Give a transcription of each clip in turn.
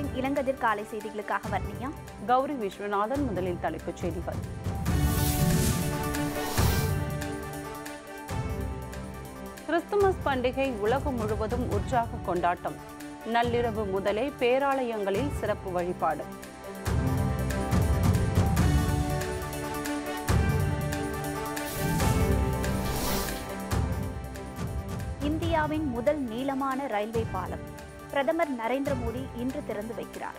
வணக்கம். இளங்கதிர் காலை செய்திகளுக்காக வர்ணியா, கௌரி விஸ்வநாதன். முதலில் தலைப்புச் செய்திகள். கிறிஸ்துமஸ் பண்டிகை உலகம் முழுவதும் உற்சாக கொண்டாட்டம். நள்ளிரவு முதலே பேராலயங்களில் சிறப்பு வழிபாடு. இந்தியாவின் முதல் நீளமான ரயில்வே பாலம் பிரதமர் நரேந்திர மோடி இன்று திறந்து வைக்கிறார்.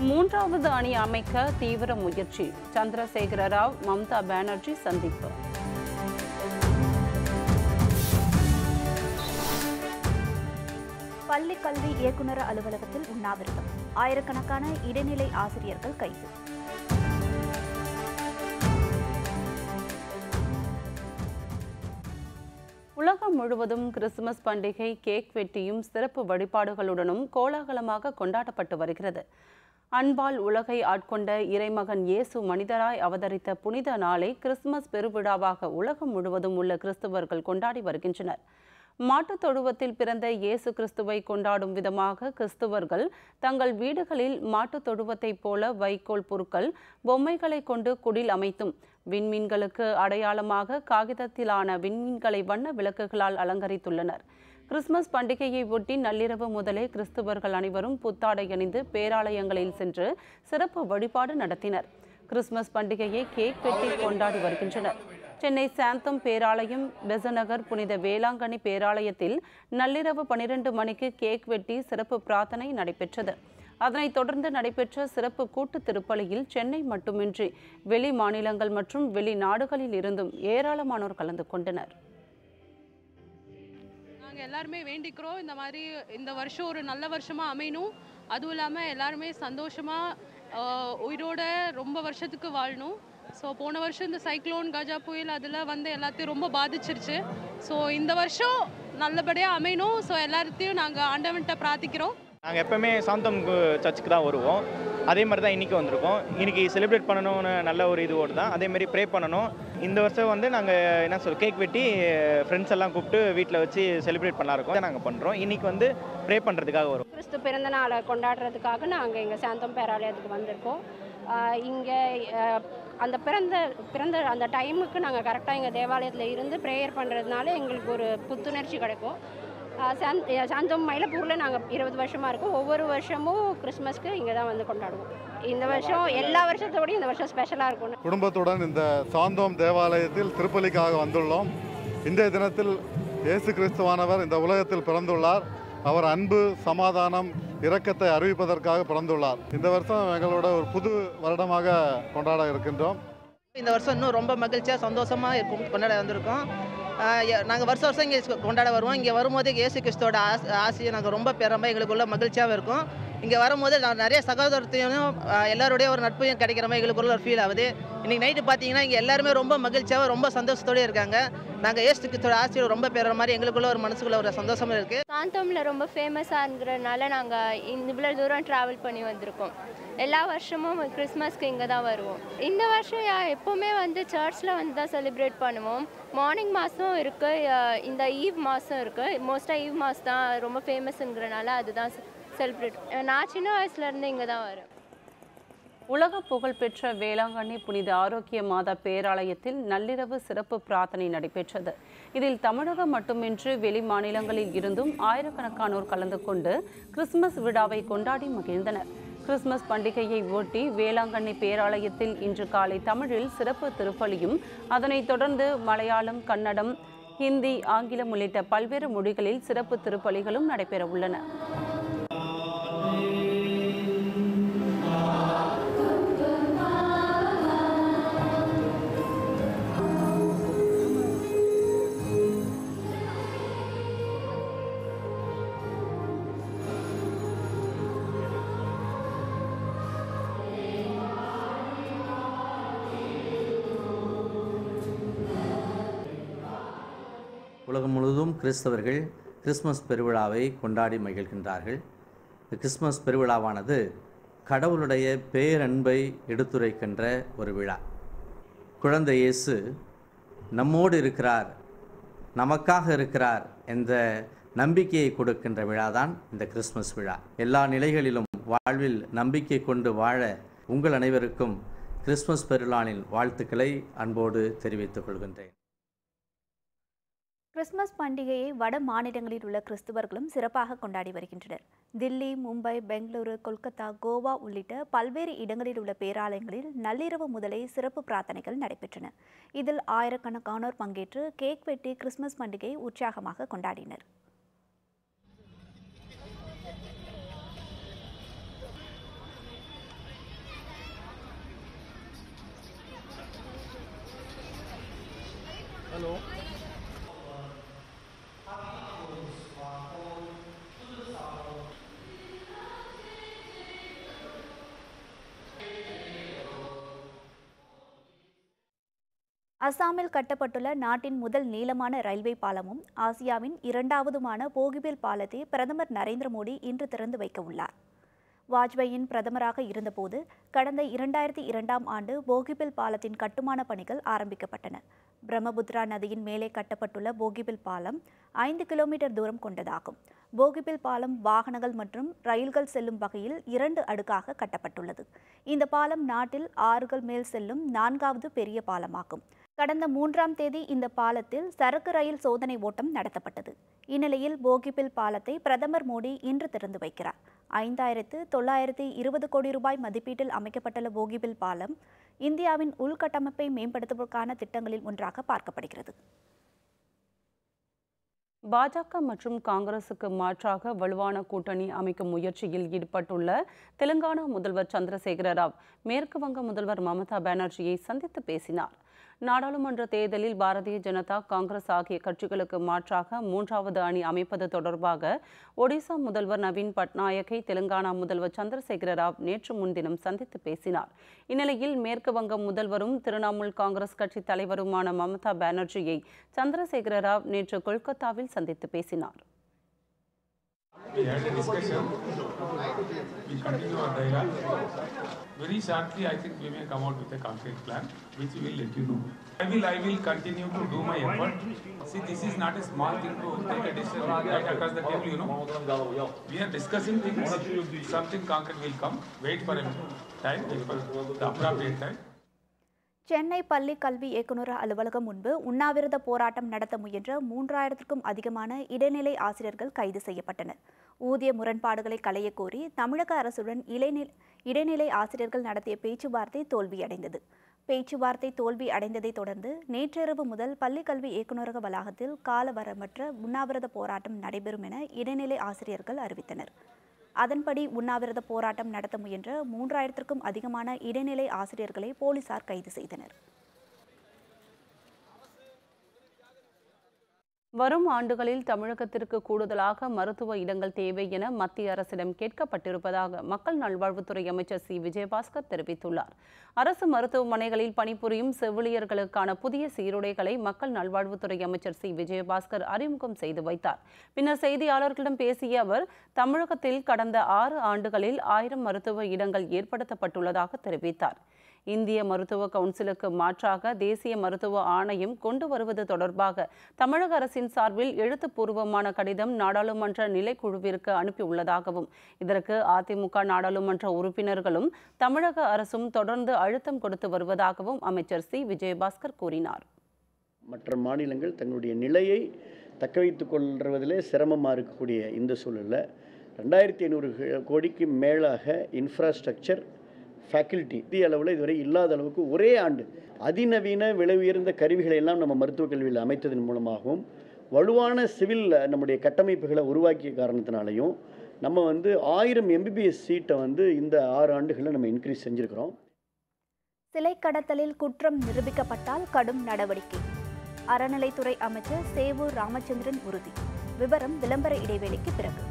மூன்றாவது அணி அமைக்க தீவிர முயற்சி. சந்திரசேகர ராவ், மம்தா பானர்ஜி சந்திப்பு. பள்ளி கல்வி இயக்குநர் அலுவலகத்தில் உண்ணாவிரதம். ஆயிரக்கணக்கான இடைநிலை ஆசிரியர்கள் கைது. உலகம் முழுவதும் கிறிஸ்துமஸ் பண்டிகை கேக் வெட்டியும் சிறப்பு வழிபாடுகளுடனும் கோலாகலமாக கொண்டாடப்பட்டு வருகிறது. அன்பால் உலகை ஆட்கொண்ட இறைமகன் இயேசு மனிதராய் அவதரித்த புனித நாளை கிறிஸ்துமஸ் பெருவிழாவாக உலகம் முழுவதும் உள்ள கிறிஸ்துவர்கள் கொண்டாடி வருகின்றனர். மாட்டுத் தொழுவத்தில் பிறந்த இயேசு கிறிஸ்துவை கொண்டாடும் விதமாக கிறிஸ்துவர்கள் தங்கள் வீடுகளில் மாட்டுத் தொழுவத்தைப் போல வைக்கோல் பொருட்கள், பொம்மைகளை கொண்டு குடில் அமைத்தும் விண்மீன்களுக்கு அடையாளமாக காகிதத்திலான விண்மீன்களை வண்ண விளக்குகளால் அலங்கரித்துள்ளனர். கிறிஸ்துமஸ் பண்டிகையை ஒட்டி நள்ளிரவு முதலே கிறிஸ்துவர்கள் அனைவரும் புத்தாடை அணிந்து பேராலயங்களில் சென்று சிறப்பு வழிபாடு நடத்தினர். கிறிஸ்துமஸ் பண்டிகையை கேக் வெட்டி கொண்டாடி வருகின்றனர். சென்னை சாந்தம் பேராலயம், பெசநகர் புனித வேளாங்கண்ணி பேராலயத்தில் நள்ளிரவு 12 மணிக்கு கேக் வெட்டி சிறப்பு பிரார்த்தனை நடைபெற்றது. அதனைத் தொடர்ந்து நடைபெற்ற சிறப்பு கூட்டு திருப்பலியில் சென்னை மட்டுமின்றி வெளி மாநிலங்கள் மற்றும் வெளிநாடுகளில் இருந்தும் ஏராளமானோர் கலந்து கொண்டனர். நாங்கள் எல்லாருமே வேண்டிக்கிறோம், இந்த மாதிரி இந்த வருஷம் ஒரு நல்ல வருஷமாக அமையணும். அதுவும் இல்லாமல் எல்லாருமே சந்தோஷமாக உயிரோட ரொம்ப வருஷத்துக்கு வாழணும். ஸோ போன வருஷம் இந்த சைக்ளோன், கஜா புயல் அதில் வந்து எல்லாத்தையும் ரொம்ப பாதிச்சிருச்சு. ஸோ இந்த வருஷம் நல்லபடியாக அமையணும். ஸோ எல்லாத்தையும் நாங்கள் ஆண்டவன்கிட்ட பிரார்த்திக்கிறோம். நாங்கள் எப்போவுமே சாந்தம் சர்ச்சுக்கு தான் வருவோம். அதே மாதிரி தான் இன்றைக்கி வந்திருக்கோம். இன்றைக்கி செலிப்ரேட் பண்ணணும்னு நல்ல ஒரு இதுவோடு தான், அதேமாதிரி ப்ரே பண்ணணும். இந்த வருஷம் வந்து நாங்கள் கேக் வெட்டி ஃப்ரெண்ட்ஸ் எல்லாம் கூப்பிட்டு வீட்டில் வச்சு செலிப்ரேட் பண்ணலாம் இருக்கோம். நாங்கள் பண்ணுறோம். இன்றைக்கி வந்து ப்ரே பண்ணுறதுக்காக வரும். கிறிஸ்து பிறந்த நாளை கொண்டாடுறதுக்காக நாங்கள் எங்கள் சாந்தம் பேராலயத்துக்கு வந்திருக்கோம். இங்கே அந்த பிறந்த அந்த டைமுக்கு நாங்கள் கரெக்டாக எங்கள் தேவாலயத்தில் இருந்து ப்ரேயர் பண்ணுறதுனால எங்களுக்கு ஒரு புத்துணர்ச்சி கிடைக்கும். சாந்தம் மயிலப்பூரில் நாங்கள் 20 வருஷமாக இருக்கோம். ஒவ்வொரு வருஷமும் கிறிஸ்மஸ்க்கு இங்கே தான் வந்து கொண்டாடுவோம். இந்த வருஷம் எல்லா வருஷத்தோடையும் இந்த வருஷம் ஸ்பெஷலாக இருக்கும். குடும்பத்துடன் இந்த சாந்தோம் தேவாலயத்தில் திருப்பலிக்காக வந்துள்ளோம். இன்றைய தினத்தில் இயேசு கிறிஸ்துவானவர் இந்த உலகத்தில் பிறந்துள்ளார். அவர் அன்பு, சமாதானம், இரக்கத்தை அறிவிப்பதற்காக பிறந்துள்ளார். இந்த வருஷம் எங்களோட ஒரு புது வருடமாக கொண்டாட இருக்கின்றோம். இந்த வருஷம் இன்னும் ரொம்ப மகிழ்ச்சியாக சந்தோஷமாக இருக்கும் கொண்டாட வந்திருக்கோம். நாங்கள் வருஷம் இங்கே கொண்டாட வருவோம். இங்கே வரும்போது இயேசு கிறிஸ்துவோட ஆசையை நாங்கள் ரொம்ப பெறாமல் எங்களுக்குள்ள மகிழ்ச்சியாகவும் இருக்கும். இங்கே வரும்போது நான் நிறைய சகோதரத்தையும் எல்லாருடைய ஒரு நட்பையும் கிடைக்கிற மாதிரி எங்களுக்குள்ள ஒரு ஃபீல் ஆகுது. இன்றைக்கி நைட்டு பார்த்தீங்கன்னா இங்கே எல்லாருமே ரொம்ப மகிழ்ச்சியாக ரொம்ப சந்தோஷத்தோடு இருக்காங்க. நாங்கள் இயேசு கிறிஸ்துவோட ஆசையை ரொம்ப பெறுற மாதிரி எங்களுக்குள்ள ஒரு மனசுக்குள்ள ஒரு சந்தோஷமாக இருக்குது. சாந்தோமில் ரொம்ப ஃபேமஸாக இருக்கிறதுனால நாங்கள் இவ்வளோ தூரம் ட்ராவல் பண்ணி வந்திருக்கோம். எல்லா வருஷமும் கிறிஸ்மஸ்க்கு இங்கே தான் வருவோம். இந்த வருஷம் எப்போவுமே வந்து சர்ச்சில் வந்து தான் செலிப்ரேட் பண்ணுவோம். மார்னிங் மாதம் இருக்குது, இந்த ஈவ் மாதம் இருக்குது. மோஸ்ட்டாக ஈவ் மாதம் தான் ரொம்ப ஃபேமஸ்ங்கிறனால அதுதான் செலிப்ரேட். நான் சின்ன வயசுலேருந்து இங்கே தான் வரேன். உலக புகழ்பெற்ற வேளாங்கண்ணி புனித ஆரோக்கிய மாதா பேராலயத்தில் நள்ளிரவு சிறப்பு பிரார்த்தனை நடைபெற்றது. இதில் தமிழகம் மட்டுமின்றி வெளி மாநிலங்களில் இருந்தும் ஆயிரக்கணக்கானோர் கலந்து கொண்டு கிறிஸ்துமஸ் விழாவை கொண்டாடி மகிழ்ந்தனர். கிறிஸ்துமஸ் பண்டிகையை ஒட்டி வேளாங்கண்ணி பேராலயத்தில் இன்று காலை தமிழில் சிறப்பு திருப்பலியும், அதனைத் தொடர்ந்து மலையாளம், கன்னடம், ஹிந்தி, ஆங்கிலம் உள்ளிட்ட பல்வேறு மொழிகளில் சிறப்பு திருப்பலிகளும் நடைபெற உள்ளன. உலகம் முழுவதும் கிறிஸ்தவர்கள் கிறிஸ்மஸ் பெருவிழாவை கொண்டாடி மகிழ்கின்றார்கள். இந்த கிறிஸ்மஸ் பெருவிழாவானது கடவுளுடைய பேரன்பை எடுத்துரைக்கின்ற ஒரு விழா. குழந்தை இயேசு நம்மோடு இருக்கிறார் நமக்காக இருக்கிறார் என்ற நம்பிக்கையை கொடுக்கின்ற விழாதான் இந்த கிறிஸ்மஸ் விழா. எல்லா நிலைகளிலும் வாழ்வில் நம்பிக்கை கொண்டு வாழ உங்கள் அனைவருக்கும் கிறிஸ்மஸ் பெருநாளின் வாழ்த்துக்களை அன்போடு தெரிவித்துக் கொள்கின்றேன். கிறிஸ்துமஸ் பண்டிகையை வட மாநிலங்களில் உள்ள கிறிஸ்துவர்களும் சிறப்பாக கொண்டாடி வருகின்றனர். தில்லி, மும்பை, பெங்களூரு, கொல்கத்தா, கோவா உள்ளிட்ட பல்வேறு இடங்களில் உள்ள பேராலயங்களில் நள்ளிரவு முதலே சிறப்பு பிரார்த்தனைகள் நடைபெற்றன. இதில் ஆயிரக்கணக்கானோர் பங்கேற்று கேக் வெட்டி கிறிஸ்துமஸ் பண்டிகையை உற்சாகமாக கொண்டாடினர். அசாமில் கட்டப்பட்டுள்ள நாட்டின் முதல் நீளமான ரயில்வே பாலமும் ஆசியாவின் இரண்டாவதுமான போகிபில் பாலத்தை பிரதமர் நரேந்திர மோடி இன்று திறந்து வைக்க உள்ளார். வாஜ்பாயின் பிரதமராக இருந்தபோது கடந்த 2002ஆம் ஆண்டு போகிபில் பாலத்தின் கட்டுமான பணிகள் ஆரம்பிக்கப்பட்டன. பிரம்மபுத்திரா நதியின் மேலே கட்டப்பட்டுள்ள போகிபில் பாலம் 5 கிலோமீட்டர் தூரம் கொண்டதாகும். போகிபில் பாலம் வாகனங்கள் மற்றும் ரயில்கள் செல்லும் வகையில் 2 அடுக்காக கட்டப்பட்டுள்ளது. இந்த பாலம் நாட்டில் ஆறுகள் மேல் செல்லும் 4வது பெரிய பாலமாகும். கடந்த 3ஆம் தேதி இந்த பாலத்தில் சரக்கு ரயில் சோதனை ஓட்டம் நடத்தப்பட்டது. இந்நிலையில் போகிபில் பாலத்தை பிரதமர் மோடி இன்று திறந்து வைக்கிறார். 5,920 கோடி ரூபாய் மதிப்பீட்டில் அமைக்கப்பட்டுள்ள போகிபில் பாலம் இந்தியாவின் உள்கட்டமைப்பை மேம்படுத்துவதற்கான திட்டங்களில் ஒன்றாக பார்க்கப்படுகிறது. பாஜக மற்றும் காங்கிரசுக்கு மாற்றாக வலுவான கூட்டணி அமைக்கும் முயற்சியில் ஈடுபட்டுள்ள தெலுங்கானா முதல்வர் சந்திரசேகர ராவ் மேற்கு வங்க முதல்வர் மமதா பானர்ஜியை சந்தித்து பேசினார். நாடாளுமன்ற தேர்தலில் பாரதிய ஜனதா, காங்கிரஸ் ஆகிய கட்சிகளுக்கு மாற்றாக 3வது அணி அமைப்பது தொடர்பாக ஒடிசா முதல்வர் நவீன் பட்நாயக்கை தெலுங்கானா முதல்வர் சந்திரசேகர ராவ் நேற்று முன்தினம் சந்தித்து பேசினார். இந்நிலையில் மேற்கு வங்க முதல்வரும் திரிணாமுல் காங்கிரஸ் கட்சி தலைவருமான மமதா பானர்ஜியை சந்திரசேகர ராவ் நேற்று கொல்கத்தாவில் சந்தித்து பேசினார். We had a discussion. We continue our dialogue. Very shortly, I think we may come out with a concrete plan, which we will let you know. I will continue to do my effort. See, this is not a small thing to take a decision right across the table, you know. We are discussing things. Something concrete will come. Wait for a time, wait for the appropriate time. Chennai பள்ளி கல்வி இயக்குநர் அலுவலகம் முன்பு உண்ணாவிரத போராட்டம் நடத்த முயன்ற 3000க்கும் அதிகமான இடைநிலை ஆசிரியர்கள் கைது செய்யப்பட்டனர். ஊதிய முரண்பாடுகளை களையக் கோரி தமிழக அரசுடன் இடைநிலை ஆசிரியர்கள் நடத்திய பேச்சுவார்த்தை தோல்வியடைந்தது. பேச்சுவார்த்தை தோல்வி அடைந்ததை தொடர்ந்து நேற்றிரவு முதல் பள்ளி கல்வி இயக்குநரக வளாகத்தில் காலவரமற்ற உண்ணாவிரத போராட்டம் நடைபெறும் என இடைநிலை ஆசிரியர்கள் அறிவித்தனர். அதன்படி உண்ணாவிரத போராட்டம் நடத்த முயன்ற 3000க்கும் அதிகமான இடைநிலை ஆசிரியர்களை போலீசார் கைது செய்தனர். வரும் ஆண்டுகளில் தமிழகத்திற்கு கூடுதலாக மருத்துவ இடங்கள் தேவை என மத்திய அரசிடம் கேட்கப்பட்டிருப்பதாக மக்கள் நல்வாழ்வுத்துறை அமைச்சர் சி. விஜயபாஸ்கர் தெரிவித்துள்ளார். அரசு மருத்துவமனைகளில் பணிபுரியும் செவிலியர்களுக்கான புதிய சீருடைகளை மக்கள் நல்வாழ்வுத்துறை அமைச்சர் சி. விஜயபாஸ்கர் அறிமுகம் செய்து வைத்தார். பின்னர் செய்தியாளர்களிடம் பேசிய அவர், தமிழகத்தில் கடந்த 6 ஆண்டுகளில் 1000 மருத்துவ இடங்கள் ஏற்படுத்தப்பட்டுள்ளதாக தெரிவித்தார். இந்திய மருத்துவ கவுன்சிலுக்கு மாற்றாக தேசிய மருத்துவ ஆணையம் கொண்டு வருவது தொடர்பாக தமிழக அரசின் சார்பில் எழுத்துப்பூர்வமான கடிதம் நாடாளுமன்ற நிலைக்குழுவிற்கு அனுப்பியுள்ளதாகவும் இதற்கு அதிமுக நாடாளுமன்ற உறுப்பினர்களும் தமிழக அரசும் தொடர்ந்து அழுத்தம் கொடுத்து வருவதாகவும் அமைச்சர் சி. விஜயபாஸ்கர் கூறினார். மற்ற மாநிலங்கள் தங்களுடைய நிலையை தக்க வைத்துக் கொள்வதிலே சிரமமாக இருக்கக்கூடிய இந்த சூழலில் 2500 கோடிக்கு மேலாக இன்ஃப்ராஸ்ட்ரக்சர் ஃபேக்கல்ட்டி இந்திய அளவில் இதுவரை இல்லாத அளவுக்கு ஒரே ஆண்டு அதிநவீன விலை உயர்ந்த கருவிகளை எல்லாம் நம்ம மருத்துவக் கல்வியில் அமைத்ததன் மூலமாகவும் வலுவான சிவில் நம்முடைய கட்டமைப்புகளை உருவாக்கிய காரணத்தினாலையும் நம்ம 1000 MBBS சீட்டை இந்த 6 ஆண்டுகளில் நம்ம இன்க்ரீஸ் செஞ்சுருக்கிறோம். சிலை கடத்தலில் குற்றம் நிரூபிக்கப்பட்டால் கடும் நடவடிக்கை. அறநிலைத்துறை அமைச்சர் சேவூர் ராமச்சந்திரன் உறுதி. விவரம் விளம்பர இடைவேளைக்கு பிறகு.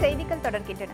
செய்திகள் தொடர்கின்றன.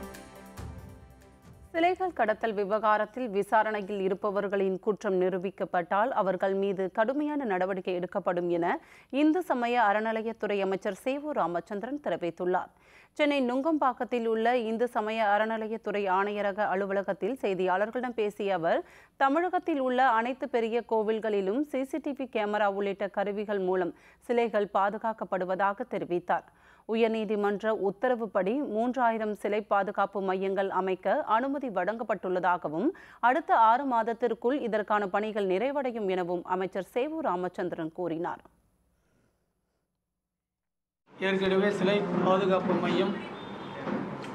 சிலைகள் கடத்தல் விவகாரத்தில் விசாரணையில் இருப்பவர்களின் குற்றம் நிரூபிக்கப்பட்டால் அவர்கள் மீது கடுமையான நடவடிக்கை எடுக்கப்படும் என இந்து சமய அறநிலையத்துறை அமைச்சர் சேவூர் ராமச்சந்திரன் தெரிவித்துள்ளார். சென்னை நுங்கம்பாக்கத்தில் உள்ள இந்து சமய அறநிலையத்துறை ஆணையரக அலுவலகத்தில் செய்தியாளர்களிடம் பேசிய அவர், தமிழகத்தில் உள்ள அனைத்து பெரிய கோவில்களிலும் சிசிடிவி கேமரா உள்ளிட்ட கருவிகள் மூலம் சிலைகள் பாதுகாக்கப்படுவதாக தெரிவித்தார். உயர்நீதிமன்ற உத்தரவுப்படி 3000 சிலை பாதுகாப்பு மையங்கள் அமைக்க அனுமதி வழங்கப்பட்டுள்ளதாகவும் அடுத்த 6 மாதத்திற்குள் இதற்கான பணிகள் நிறைவடையும் எனவும் அமைச்சர் சேவூர் ராமச்சந்திரன் கூறினார். ஏற்கனவே சிலை பாதுகாப்பு மையம்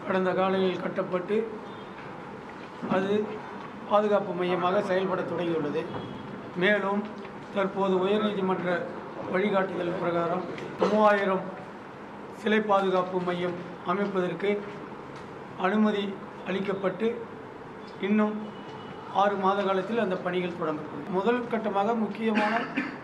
கடந்த காலங்களில் கட்டப்பட்டு அது பாதுகாப்பு மையமாக செயல்பட தொடங்கியுள்ளது. மேலும் தற்போது உயர்நீதிமன்ற வழிகாட்டுதல் பிரகாரம் 3000 சிலை பாதுகாப்பு மையம் அமைப்பதற்கு அனுமதி அளிக்கப்பட்டு இன்னும் 6 மாத காலத்தில் அந்த பணிகள் தொடங்கப்படும். முதல் கட்டமாக முக்கியமான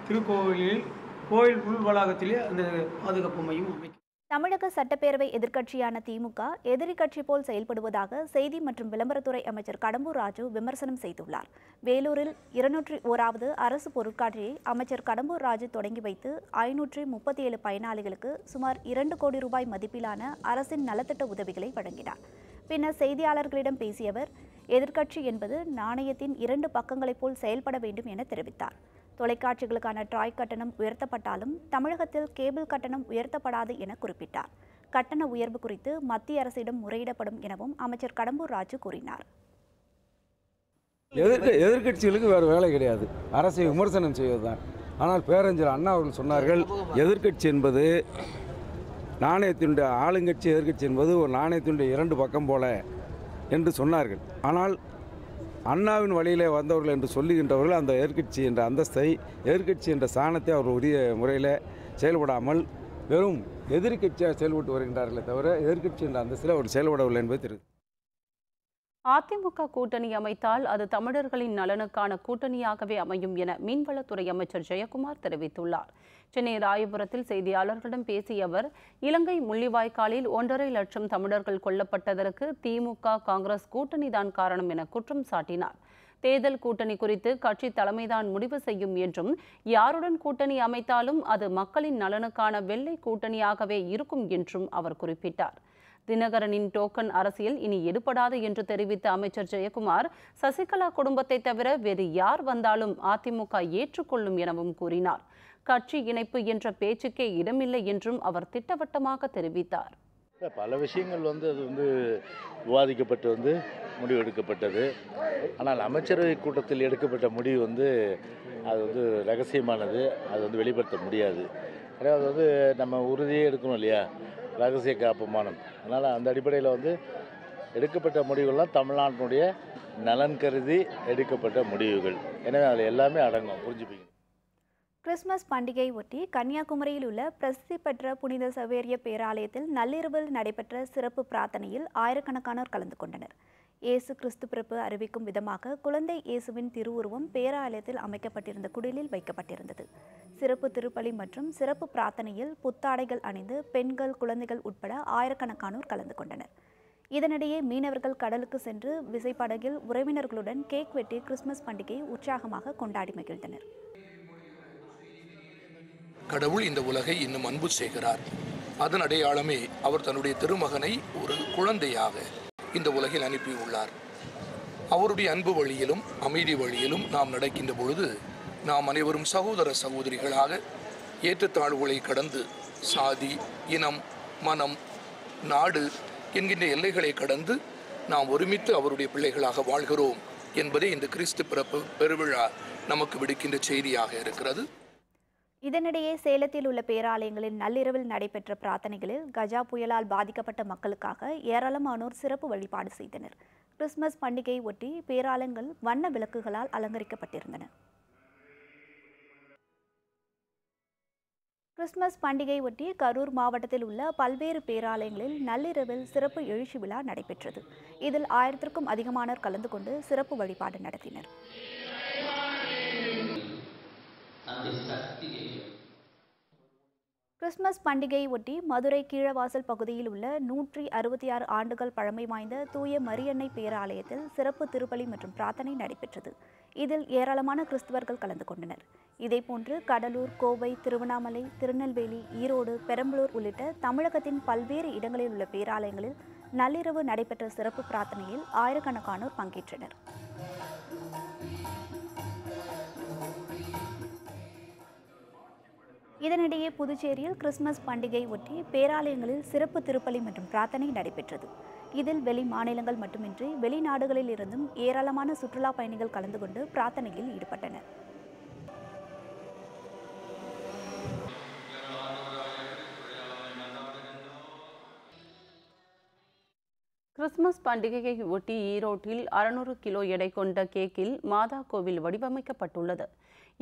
திருக்கோவிலில் கோயில் உள் வளாகத்திலே அந்த பாதுகாப்பு மையம் அமைக்கும். தமிழக சட்டப்பேரவை எதிர்க்கட்சியான திமுக எதிரி கட்சி போல் செயல்படுவதாக செய்தி மற்றும் விளம்பரத்துறை அமைச்சர் கடம்பூர் ராஜு விமர்சனம் செய்துள்ளார். வேலூரில் 201வது அரசு பொருட்காட்சியை அமைச்சர் கடம்பூர் ராஜு தொடங்கி வைத்து 537 பயனாளிகளுக்கு சுமார் 2 கோடி ரூபாய் மதிப்பிலான அரசின் நலத்திட்ட உதவிகளை வழங்கினார். பின்னர் செய்தியாளர்களிடம் பேசிய அவர், எதிர்க்கட்சி என்பது நாணயத்தின் 2 பக்கங்களைப் போல் செயல்பட வேண்டும் என தெரிவித்தார். தொலைக்காட்சிகளுக்கான ட்ராய் கட்டணம் உயர்த்தப்பட்டாலும் தமிழகத்தில் கேபிள் கட்டணம் உயர்த்தப்படாது என குறிப்பிட்டார். கட்டண உயர்வு குறித்து மத்திய அரசிடம் முறையிடப்படும் எனவும் அமைச்சர் கடம்பூர் ராஜு கூறினார். எதிர்க்கட்சிகளுக்கு வேறு வேலை கிடையாது, அரசை விமர்சனம் செய்வதுதான். ஆனால் பேரறிஞர் அண்ணா அவர்கள் சொன்னார்கள், எதிர்க்கட்சி என்பது நாணயத்தினுடைய ஆளுங்கட்சி, எதிர்க்கட்சி என்பது ஒரு நாணயத்தினுடைய 2 பக்கம் போல என்று சொன்னார்கள். ஆனால் அண்ணாவின் வழியிலே வந்தவர்கள் என்று சொல்லுகின்றவர்கள் அந்த எதிர்க்கட்சி என்ற அந்தஸ்தை, எதிர்க்கட்சி என்ற சாணத்தை அவர் உரிய முறையில் செயல்படாமல் வெறும் எதிர்க்கட்சியாக செயல்பட்டு வருகின்றார்களே தவிர எதிர்க்கட்சி என்ற அந்தஸ்தில் அவர் செயல்படவில்லை என்பது தெரியுது. அதிமுக கூட்டணி அமைத்தால் அது தமிழர்களின் நலனுக்கான கூட்டணியாகவே அமையும் என மீன்வளத்துறை அமைச்சர் ஜெயக்குமார் தெரிவித்துள்ளார். சென்னை ராயபுரத்தில் செய்தியாளர்களிடம் பேசிய அவர், இலங்கை முள்ளிவாய்க்காலில் 1.5 லட்சம் தமிழர்கள் கொல்லப்பட்டதற்கு திமுக காங்கிரஸ் கூட்டணிதான் காரணம் என குற்றம் சாட்டினார். தேர்தல் கூட்டணி குறித்து கட்சி தலைமைதான் முடிவு செய்யும் என்றும், யாருடன் கூட்டணி அமைத்தாலும் அது மக்களின் நலனுக்கான வெள்ளை கூட்டணியாகவே இருக்கும் என்றும் அவர் குறிப்பிட்டார். தினகரனின் டோக்கன் அரசியல் இனி எடுபடாது என்று தெரிவித்த அமைச்சர் ஜெயக்குமார், சசிகலா குடும்பத்தை தவிர வேறு யார் வந்தாலும் அதிமுக ஏற்றுக்கொள்ளும் எனவும் கூறினார். கட்சி இணைப்பு என்ற பேச்சுக்கே இடமில்லை என்றும் அவர் திட்டவட்டமாக தெரிவித்தார். பல விஷயங்கள் அது விவாதிக்கப்பட்டு முடிவெடுக்கப்பட்டது. ஆனால் அமைச்சரவை கூட்டத்தில் எடுக்கப்பட்ட முடிவு அது ரகசியமானது, அது வெளிப்படுத்த முடியாது. அதாவது நம்ம உறுதியே எடுக்கணும் இல்லையா, ரகசிய காப்புமானம். அதனால் அந்த அடிப்படையில் எடுக்கப்பட்ட முடிவுகள்லாம் தமிழ்நாட்டினுடைய நலன் கருதி எடுக்கப்பட்ட முடிவுகள். எனவே அதில் எல்லாமே அடங்கும், புரிஞ்சுப்பீங்க. கிறிஸ்துமஸ் பண்டிகை ஒட்டி கன்னியாகுமரியில் உள்ள பிரசித்தி பெற்ற புனித சவேரிய பேராலயத்தில் நள்ளிரவில் நடைபெற்ற சிறப்பு பிரார்த்தனையில் ஆயிரக்கணக்கானோர் கலந்து கொண்டனர். இயேசு கிறிஸ்து பிறப்பு அறிவிக்கும் விதமாக குழந்தை இயேசுவின் திருவுருவம் பேராலயத்தில் அமைக்கப்பட்டிருந்த குடிலில் வைக்கப்பட்டிருந்தது. சிறப்பு திருப்பலி மற்றும் சிறப்பு பிரார்த்தனையில் புத்தாடைகள் அணிந்து பெண்கள், குழந்தைகள் உட்பட ஆயிரக்கணக்கானோர் கலந்து கொண்டனர். இதனிடையே மீனவர்கள் கடலுக்கு சென்று விசைப்படகில் உறவினர்களுடன் கேக் வெட்டி கிறிஸ்துமஸ் பண்டிகையை உற்சாகமாக கொண்டாடி மகிழ்ந்தனர். கடவுள் இந்த உலகை இன்னும் அன்பு செய்கிறார். அதன் அடையாளமே அவர் தன்னுடைய திருமகனை ஒரு குழந்தையாக இந்த உலகில் அனுப்பியுள்ளார். அவருடைய அன்பு வழியிலும் அமைதி வழியிலும் நாம் நடக்கின்ற பொழுது நாம் அனைவரும் சகோதர சகோதரிகளாக ஏற்றத்தாழ்வுகளை கடந்து சாதி, இனம், மனம், நாடு என்கின்ற எல்லைகளை கடந்து நாம் ஒருமித்து அவருடைய பிள்ளைகளாக வாழ்கிறோம் என்பதே இந்த கிறிஸ்து பிறப்பு பெருவிழா நமக்கு விடுக்கின்ற செய்தியாக இருக்கிறது. இதனிடையே சேலத்தில் உள்ள பேராலயங்களில் நள்ளிரவில் நடைபெற்ற பிரார்த்தனைகளில் கஜா புயலால் பாதிக்கப்பட்ட மக்களுக்காக ஏராளமானோர் சிறப்பு வழிபாடு செய்தனர். கிறிஸ்துமஸ் பண்டிகையை ஒட்டி பேராலயங்கள் வண்ண விளக்குகளால் அலங்கரிக்கப்பட்டிருந்தன. கிறிஸ்துமஸ் பண்டிகை ஒட்டி கரூர் மாவட்டத்தில் உள்ள பல்வேறு பேராலயங்களில் நள்ளிரவில் சிறப்பு எழுச்சி விழா நடைபெற்றது. இதில் 1000க்கும் அதிகமானோர் கலந்து கொண்டு சிறப்பு வழிபாடு நடத்தினர். கிறிஸ்துமஸ் பண்டிகையை ஒட்டி மதுரை கீழவாசல் பகுதியில் உள்ள 166 ஆண்டுகள் பழமை வாய்ந்த தூய மரியன்னை பேராலயத்தில் சிறப்பு திருப்பலி மற்றும் பிரார்த்தனை நடைபெற்றது. இதில் ஏராளமான கிறிஸ்தவர்கள் கலந்து கொண்டனர். இதேபோன்று கடலூர், கோவை, திருவண்ணாமலை, திருநெல்வேலி, ஈரோடு, பெரம்பலூர் உள்ளிட்ட தமிழகத்தின் பல்வேறு இடங்களில் உள்ள பேராலயங்களில் நள்ளிரவு நடைபெற்ற சிறப்பு பிரார்த்தனையில் ஆயிரக்கணக்கானோர் பங்கேற்றனர். இதனிடையே புதுச்சேரியில் கிறிஸ்துமஸ் பண்டிகையை ஒட்டி பேராலயங்களில் சிறப்பு திருப்பலி மற்றும் பிரார்த்தனை நடைபெற்றது. இதில் வெளி மாநிலங்கள் மட்டுமின்றி வெளிநாடுகளில் இருந்தும் ஏராளமான சுற்றுலா பயணிகள் கலந்து கொண்டு பிரார்த்தனையில் ஈடுபட்டனர். கிறிஸ்துமஸ் பண்டிகையை ஒட்டி ஈரோட்டில் 600 கிலோ எடை கொண்ட கேக்கில் மாதா கோவில் வடிவமைக்கப்பட்டுள்ளது.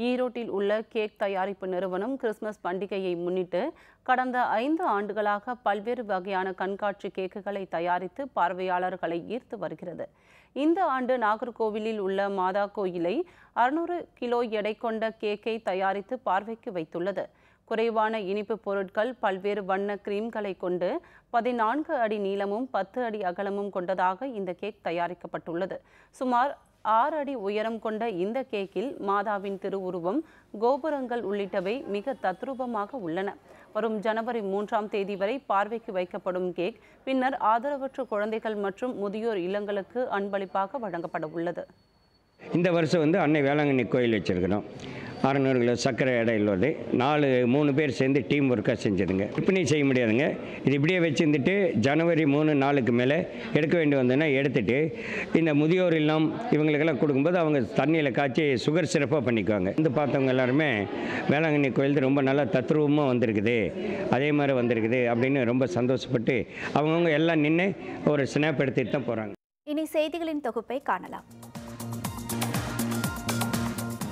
ஈரோட்டில் உள்ள கேக் தயாரிப்பு நிறுவனம் கிறிஸ்துமஸ் பண்டிகையை முன்னிட்டு கடந்த 5 ஆண்டுகளாக பல்வேறு வகையான கண்காட்சி கேக்குகளை தயாரித்து பார்வையாளர்களை ஈர்த்து வருகிறது. இந்த ஆண்டு நாகர்கோவிலில் உள்ள மாதா கோயிலை 600 கிலோ எடை கொண்ட கேக்கை தயாரித்து பார்வைக்கு வைத்துள்ளது. குறைவான இனிப்பு பொருட்கள், பல்வேறு வண்ண கிரீம்களை கொண்டு 14 அடி நீளமும் 10 அடி அகலமும் கொண்டதாக இந்த கேக் தயாரிக்கப்பட்டுள்ளது. சுமார் 6 அடி உயரம் கொண்ட இந்த கேக்கில் மாதாவின் திருவுருவம், கோபுரங்கள் உள்ளிட்டவை மிக தத்ரூபமாக உள்ளன. வரும் ஜனவரி 3ஆம் தேதி வரை பார்வைக்கு வைக்கப்படும் கேக் பின்னர் ஆதரவற்ற குழந்தைகள் மற்றும் முதியோர் இல்லங்களுக்கு அன்பளிப்பாக வழங்கப்பட உள்ளது. இந்த வருஷம் அன்னை வேளாங்கண்ணி கோயில் வச்சுருக்கிறோம். 600 கிலோ சர்க்கரை எடையுள்ளது. 3 பேர் சேர்ந்து டீம் ஒர்க்காக செஞ்சதுங்க. விற்பனை செய்ய முடியாதுங்க. இது இப்படியே வச்சுருந்துட்டு ஜனவரி 3 நாளுக்கு மேலே எடுக்க வேண்டி வந்ததுன்னா எடுத்துகிட்டு இந்த முதியோர் இல்லம் இவங்களுக்கெல்லாம் கொடுக்கும்போது அவங்க தண்ணியில் காய்ச்சி சுகர் சிறப்பாக பண்ணிக்குவாங்க. பார்த்தவங்க எல்லாருமே வேளாங்கண்ணி கோயில் ரொம்ப நல்லா தத்ரூபமாக வந்திருக்குது, அதே மாதிரி வந்திருக்குது அப்படின்னு ரொம்ப சந்தோஷப்பட்டு அவங்கவுங்க எல்லாம் நின்று ஒரு ஸ்னாப் எடுத்துகிட்டு தான் போகிறாங்க. இனி செய்திகளின் தொகுப்பை காணலாம்.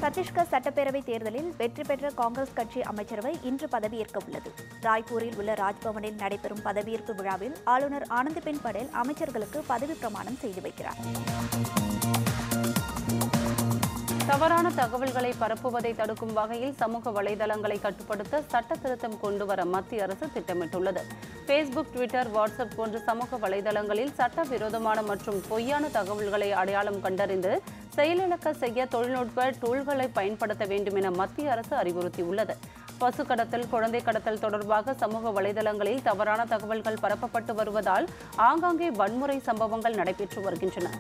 சத்தீஸ்கர் சட்டப்பேரவை தேர்தலில் வெற்றி பெற்ற காங்கிரஸ் கட்சி அமைச்சரவை இன்று பதவியேற்க உள்ளது. ராய்ப்பூரில் உள்ள ராஜ்பவனில் நடைபெறும் பதவியேற்பு விழாவில் ஆளுநர் ஆனந்திபென் படேல் அமைச்சர்களுக்கு பதவி பிரமாணம் செய்து வைக்கிறார். தவறான தகவல்களை பரப்புவதை தடுக்கும் வகையில் சமூக வலைதளங்களை கட்டுப்படுத்த சட்ட திருத்தம் கொண்டுவர மத்திய அரசு திட்டமிட்டுள்ளது. ஃபேஸ்புக், ட்விட்டர், வாட்ஸ்அப் போன்ற சமூக வலைதளங்களில் சட்டவிரோதமான மற்றும் பொய்யான தகவல்களை அடையாளம் கண்டறிந்து செயலிழக்க செய்ய தொழில்நுட்ப டூல்களை பயன்படுத்த வேண்டும் என மத்திய அரசு அறிவுறுத்தியுள்ளது. பசு கடத்தல், குழந்தை கடத்தல் தொடர்பாக சமூக வலைதளங்களில் தவறான தகவல்கள் பரப்பப்பட்டு வருவதால் ஆங்காங்கே வன்முறை சம்பவங்கள் நடைபெற்று வருகின்றன.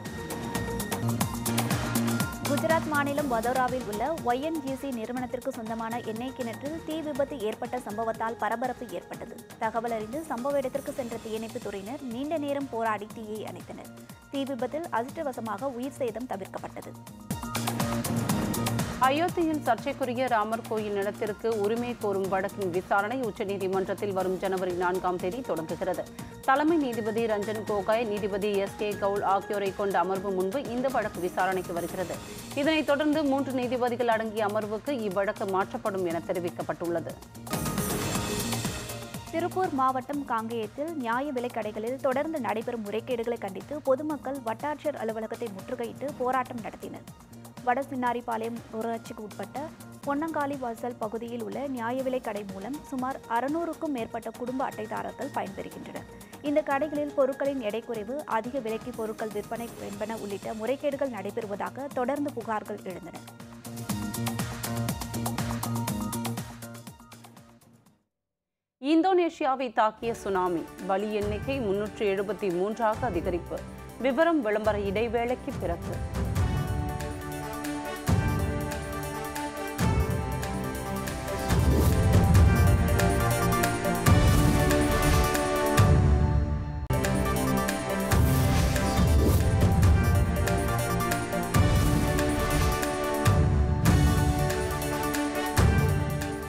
குஜராத் மாநிலம் வதோராவில் உள்ள ONGC நிறுவனத்திற்கு சொந்தமான எண்ணெய் கிணற்றில் தீ விபத்து ஏற்பட்ட சம்பவத்தால் பரபரப்பு ஏற்பட்டது. தகவல் அறிந்து சம்பவ இடத்திற்கு சென்ற தீயணைப்பு துறையினர் நீண்ட நேரம் போராடி தீயை அணைத்தனர். தீ விபத்தில் அதிர்ஷ்டவசமாக உயிர் சேதம் தவிர்க்கப்பட்டது. அயோத்தியில் சர்ச்சைக்குரிய ராமர் கோயில் நிலத்திற்கு உரிமை கோரும் வழக்கின் விசாரணை உச்சநீதிமன்றத்தில் வரும் ஜனவரி 4ஆம் தேதி தொடங்குகிறது. தலைமை நீதிபதி ரஞ்சன் கோகாய், நீதிபதி SK கவுல் ஆகியோரை கொண்ட அமர்வு முன்பு இந்த வழக்கு விசாரணைக்கு வருகிறது. இதனைத் தொடர்ந்து 3 நீதிபதிகள் அடங்கிய அமர்வுக்கு இவ்வழக்கு மாற்றப்படும் என தெரிவிக்கப்பட்டுள்ளது. திருப்பூர் மாவட்டம் காங்கேயத்தில் நியாய விலைக் கடைகளில் தொடர்ந்து நடைபெறும் முறைகேடுகளை கண்டித்து பொதுமக்கள் வட்டாட்சியர் அலுவலகத்தை முற்றுகையிட்டு போராட்டம் நடத்தினர். வடசின்னாரிபாளையம் ஊராட்சிக்கு உட்பட்ட பொன்னங்காலி வாசல் பகுதியில் உள்ள நியாய விலைக் கடை மூலம் சுமார் 600க்கும் மேற்பட்ட குடும்ப அட்டைதாரர்கள் பயன்பெறுகின்றனர். இந்த கடைகளில் பொருட்களின் எடை குறைவு, அதிக விலைக்கு பொருட்கள் விற்பனை என்பன உள்ளிட்ட முறைகேடுகள் நடைபெறுவதாக தொடர்ந்து புகார்கள் எழுந்தன. இந்தோனேஷியாவை தாக்கிய சுனாமி, பலி எண்ணிக்கை 373ஆக அதிகரிப்பு. விவரம் விளம்பர இடைவேளைக்கு பிறகு.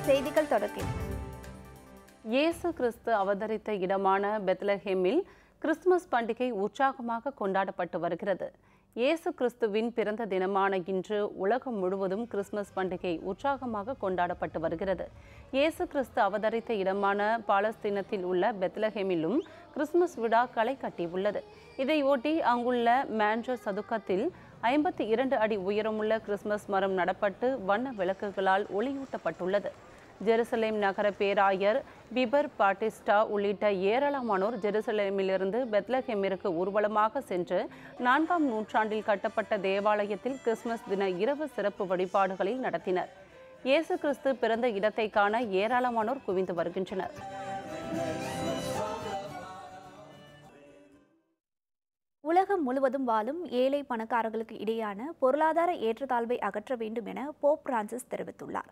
செய்திகள் தொடர்கின்றன. இயேசு கிறிஸ்து அவதரித்த இடமான பெத்லஹேமில் கிறிஸ்துமஸ் பண்டிகை உற்சாகமாக கொண்டாடப்பட்டு வருகிறது. இயேசு கிறிஸ்துவின் பிறந்த தினமான இன்று உலகம் முழுவதும் கிறிஸ்துமஸ் பண்டிகை உற்சாகமாக கொண்டாடப்பட்டு வருகிறது. இயேசு கிறிஸ்து அவதரித்த இடமான பாலஸ்தீனத்தில் உள்ள பெத்லஹேமிலும் கிறிஸ்துமஸ் விழா களை கட்டியுள்ளது. இதையொட்டி அங்குள்ள மேன்ஜர் சதுக்கத்தில் 52 அடி உயரமுள்ள கிறிஸ்துமஸ் மரம் நடப்பட்டு வண்ண விளக்குகளால் ஒளியூட்டப்பட்டுள்ளது. ஜெருசலேம் நகர பேராயர் பிபர் பாட்டிஸ்டா உள்ளிட்ட ஏராளமானோர் ஜெருசலேமிலிருந்து பெத்லஹேமிற்கு ஊர்வலமாக சென்று 4ஆம் நூற்றாண்டில் கட்டப்பட்ட தேவாலயத்தில் கிறிஸ்துமஸ் தின இரவு சிறப்பு வழிபாடுகளில் நடத்தினர். இயேசு கிறிஸ்து பிறந்த இடத்தை காண ஏராளமானோர் குவிந்து வருகின்றனர். உலகம் முழுவதும் வாழும் ஏழை பணக்காரர்களுக்கு இடையான பொருளாதார ஏற்றத்தாழ்வை அகற்ற வேண்டும் என போப் பிரான்சிஸ் தெரிவித்துள்ளார்.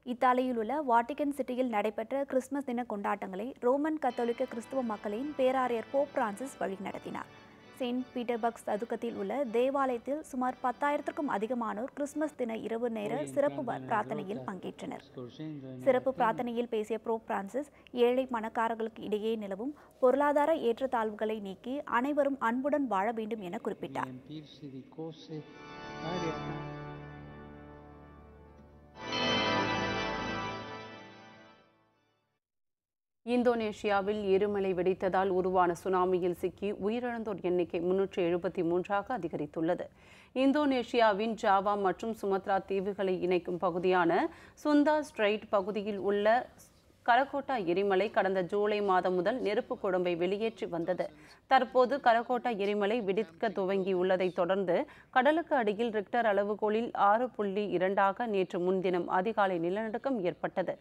இத்தாலியில் உள்ள வாட்டிகன் சிட்டியில் நடைபெற்ற கிறிஸ்துமஸ் தின கொண்டாட்டங்களை ரோமன் கத்தோலிக்க கிறிஸ்துவ மக்களின் பேராயர் போப் பிரான்சிஸ் வழிநடத்தினார். செயின்ட் பீட்டர்பர்க் சதுக்கத்தில் உள்ள தேவாலயத்தில் சுமார் 10,000க்கும் அதிகமானோர் கிறிஸ்துமஸ் தின இரவு நேர சிறப்பு பிரார்த்தனையில் பங்கேற்றனர். சிறப்பு பிரார்த்தனையில் பேசிய போப் பிரான்சிஸ் ஏழை பணக்காரர்களுக்கு இடையே நிலவும் பொருளாதார ஏற்றத்தாழ்வுகளை நீக்கி அனைவரும் அன்புடன் வாழ வேண்டும் என குறிப்பிட்டார். இந்தோனேஷியாவில் எரிமலை வெடித்ததால் உருவான சுனாமியில் சிக்கி உயிரிழந்தோர் எண்ணிக்கை 373ஆக அதிகரித்துள்ளது. இந்தோனேஷியாவின் ஜாவா மற்றும் சுமத்ரா தீவுகளை இணைக்கும் பகுதியான சுந்தா ஸ்ட்ரைட் பகுதியில் உள்ள கரகோட்டா எரிமலை கடந்த ஜூலை மாதம் முதல் நெருப்பு குழம்பை வெளியேற்றி வந்தது. தற்போது கரகோட்டா எரிமலை வெடிக்க துவங்கியுள்ளதை தொடர்ந்து கடலுக்கு அடியில் ரிக்டர் அளவுகோலில் 6.2ஆக நேற்று முன்தினம் அதிகாலை நிலநடுக்கம் ஏற்பட்டது.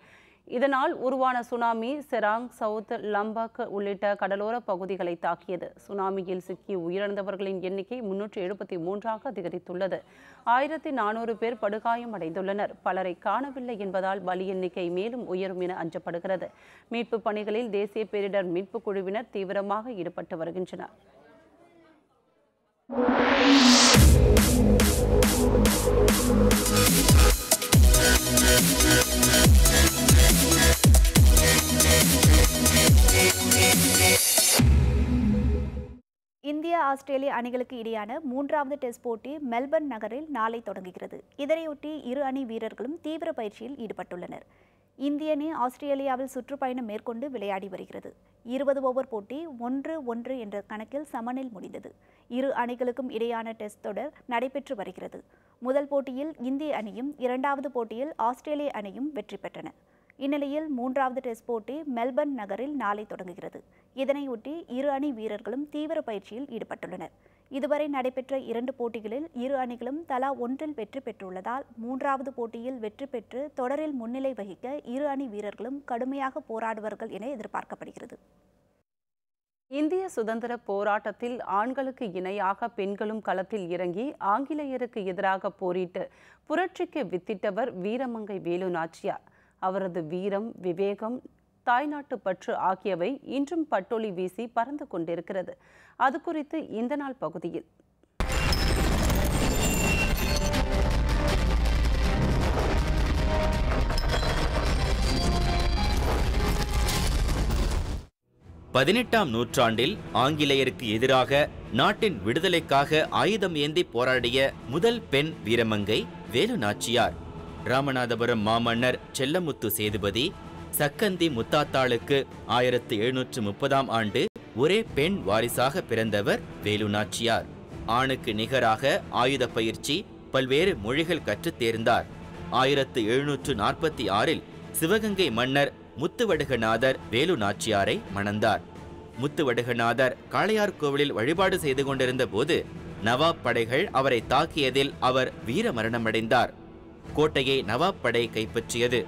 இதனால் உருவான சுனாமி செராங், சவுத் லம்பாக் உள்ளிட்ட கடலோர பகுதிகளை தாக்கியது. சுனாமியில் சிக்கி உயிரிழந்தவர்களின் எண்ணிக்கை 373ஆக அதிகரித்துள்ளது. 1400 பேர் படுகாயம் அடைந்துள்ளனர். பலரை காணவில்லை என்பதால் பலி எண்ணிக்கை மேலும் உயரும் என அஞ்சப்படுகிறது. மீட்பு பணிகளில் தேசிய பேரிடர் மீட்பு குழுவினர் தீவிரமாக ஈடுபட்டு வருகின்றனர். இந்தியா ஆஸ்திரேலிய அணிகளுக்கு இடையான 3வது டெஸ்ட் போட்டி மெல்பர்ன் நகரில் நாளை தொடங்குகிறது. இதனையொட்டி இரு அணி வீரர்களும் தீவிர பயிற்சியில் ஈடுபட்டுள்ளனர். இந்திய அணி ஆஸ்திரேலியாவில் சுற்றுப்பயணம் மேற்கொண்டு விளையாடி வருகிறது. 20 ஓவர் போட்டி 1-1 என்ற கணக்கில் சமனில் முடிந்தது. இரு அணிகளுக்கும் இடையான டெஸ்ட் தொடர் நடைபெற்று வருகிறது. முதல் போட்டியில் இந்திய அணியும் 2வது போட்டியில் ஆஸ்திரேலிய அணியும் வெற்றி பெற்றன. இந்நிலையில் 3வது டெஸ்ட் போட்டி மெல்பர்ன் நகரில் நாளை தொடங்குகிறது. இதனையொட்டி இரு அணி வீரர்களும் தீவிர பயிற்சியில் ஈடுபட்டுள்ளனர். இதுவரை நடைபெற்ற 2 போட்டிகளில் இரு அணிகளும் தலா 1 வெற்றி பெற்றுள்ளதால் 3வது போட்டியில் வெற்றி பெற்று தொடரில் முன்னிலை வகிக்க இரு அணி வீரர்களும் கடுமையாக போராடுவார்கள் என எதிர்பார்க்கப்படுகிறது. இந்திய சுதந்திர போராட்டத்தில் ஆண்களுக்கு இணையாக பெண்களும் களத்தில் இறங்கி ஆங்கிலேயருக்கு எதிராக போரிட்டு புரட்சிக்கு வித்திட்டவர் வீரமங்கை வேலு நாச்சியார். அவரது வீரம், விவேகம், தாய்நாட்டு பற்று ஆகியவை இன்றும் பட்டொளி வீசி பறந்து கொண்டிருக்கிறது. அது குறித்து இந்த நாள் பகுதியில் பதினெட்டாம் நூற்றாண்டில் ஆங்கிலேயருக்கு எதிராக நாட்டின் விடுதலைக்காக ஆயுதம் ஏந்தி போராடிய முதல் பெண் வீரமங்கை வேலு நாச்சியார். ராமநாதபுரம் மாமன்னர் செல்லமுத்து சேதுபதி சக்கந்தி முத்தாத்தாளுக்கு 1730ஆம் ஆண்டு ஒரே பெண் வாரிசாக பிறந்தவர் வேலு நாச்சியார். ஆணுக்கு நிகராக ஆயுத பயிற்சி, பல்வேறு மொழிகள் கற்றுத் தேர்ந்தார். 1746இல் சிவகங்கை மன்னர் முத்துவடுகநாதர் வேலு நாச்சியாரை மணந்தார். முத்துவடுகநாதர் காளையார் கோவிலில் வழிபாடு செய்து கொண்டிருந்த போது நவாப் படைகள் அவரை தாக்கியதில் அவர் வீர மரணமடைந்தார். கோட்டையை நவாப் படை கைப்பற்றியது.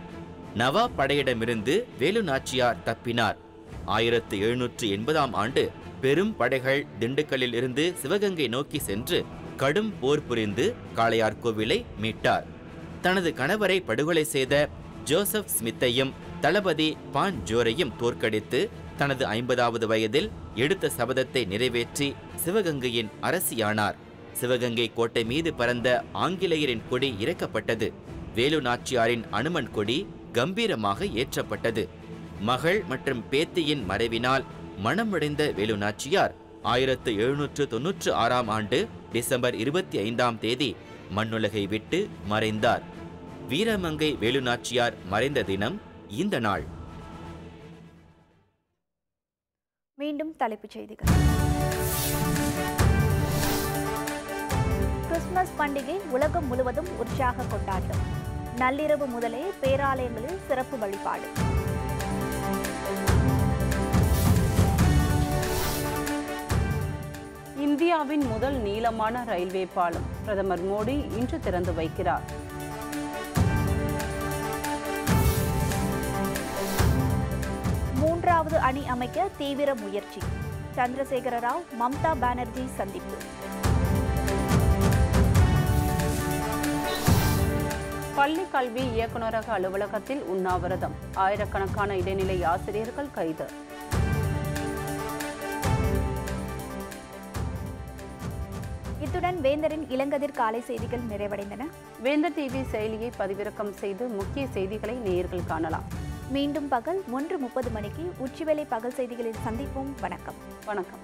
நவாப் படையிடமிருந்து வேலு நாச்சியார் தப்பினார். 1780ஆம் ஆண்டு பெரும் படைகள் திண்டுக்கல்லில் இருந்து சிவகங்கை நோக்கி சென்று கடும் போர் புரிந்து காளையார் கோவிலை மீட்டார். தனது கணவரை படுகொலை செய்த ஜோசப் ஸ்மித்தையும் தளபதி பான் ஜோரையும் தோற்கடித்து தனது 50வது வயதில் எடுத்த சபதத்தை நிறைவேற்றி சிவகங்கையின் அரசியானார். சிவகங்கை கோட்டை மீது பறந்த ஆங்கிலேயரின் கொடி இறக்கப்பட்டது. வேலு நாச்சியாரின் அனுமன் கொடி கம்பீரமாக ஏற்றப்பட்டது. மகள் மற்றும் பேத்தியின் மறைவினால் மனமுடைந்த வேலு நாச்சியார் 1796ஆம் ஆண்டு டிசம்பர் 25ஆம் தேதி மண்ணுலகை விட்டு மறைந்தார். வீரமங்கை வேலு நாச்சியார் மறைந்த தினம் இந்த நாள். மீண்டும் தலைப்புச் செய்திகள். கிறிஸ்துமஸ் பண்டிகை உலகம் முழுவதும் உற்சாக கொண்டாட்டம். நள்ளிரவு முதலே பேராலயங்களில் சிறப்பு வழிபாடு. இந்தியாவின் முதல் நீளமான ரயில்வே பாலம் பிரதமர் மோடி இன்று திறந்து வைக்கிறார். மூன்றாவது அணி அமைக்க தீவிர முயற்சி. சந்திரசேகர ராவ் மம்தா பானர்ஜி சந்திப்பு. பள்ளி கல்வி இயக்குநரக அலுவலகத்தில் உண்ணாவிரதம். ஆயிரக்கணக்கான இடைநிலை ஆசிரியர்கள் கைது. இத்துடன் வேந்தரின் இளங்கதிர் காலை செய்திகள் நிறைவடைந்தன. வேந்தர் டிவி செயலியை பதிவிறக்கம் செய்து முக்கிய செய்திகளை நேயர்கள் காணலாம். மீண்டும் பகல் 1:30 மணிக்கு உச்சிவேளை பகல் செய்திகளில் சந்திப்போம். வணக்கம். வணக்கம்.